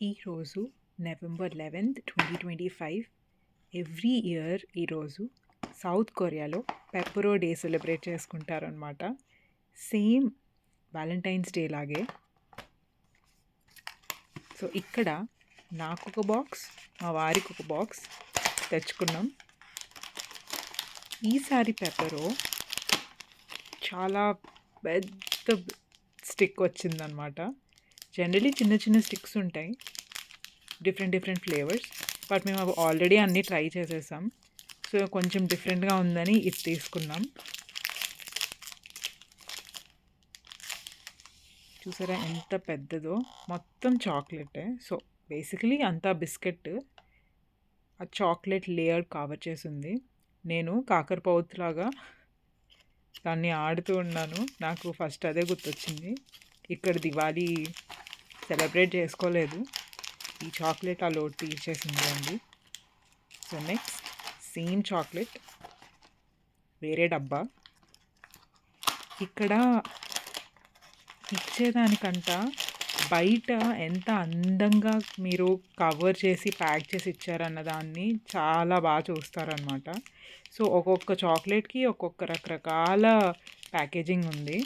ఈరోజు November 11th 2025 every year ఈరోజు south కొరియాలో పెప్పరో డే సెలబ్రేట్ చేసుకుంటారనమాట. సేమ్ వ్యాలంటైన్స్ డే లాగే. సో ఇక్కడ నాకు ఒక బాక్స్, మా వారికి ఒక బాక్స్ తెచ్చుకున్నాం. ఈసారి పెప్పరో చాలా పెద్ద స్టిక్ వచ్చిందనమాట. జనరలీ చిన్న చిన్న స్టిక్స్ ఉంటాయి, డిఫరెంట్ ఫ్లేవర్స్. బట్ మేము అవి ఆల్రెడీ అన్నీ ట్రై చేసేసాం. సో కొంచెం డిఫరెంట్గా ఉందని ఇది తీసుకున్నాం. చూసారా ఎంత పెద్దదో, మొత్తం చాక్లెటే. సో బేసికలీ అంతా బిస్కెట్, ఆ చాక్లెట్ లేయర్ కవర్ చేసింది. నేను కాకరపౌతులాగా దాన్ని ఆడుతూ ఉన్నాను. నాకు ఫస్ట్ అదే గుర్తొచ్చింది. ఇక్కడ దివాళీ సెలబ్రేట్ చేసుకోలేదు, ఈ చాక్లెట్ ఆ లోటు తీర్చేసింది అండి. సో నెక్స్ట్ సేమ్ చాక్లెట్, వేరే డబ్బా. ఇక్కడ ఇచ్చేదానికంట బయట ఎంత అందంగా మీరు కవర్ చేసి ప్యాక్ చేసి ఇచ్చారన్న దాన్ని చాలా బాగా చూస్తారనమాట. సో ఒక్కొక్క చాక్లెట్కి ఒక్కొక్క రకరకాల ప్యాకేజింగ్ ఉంది.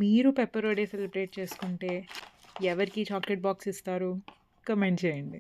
మీరు పెప్పరో డే సెలబ్రేట్ చేసుకుంటే ఎవరికి చాక్లెట్ బాక్స్ ఇస్తారు? కమెంట్ చేయండి.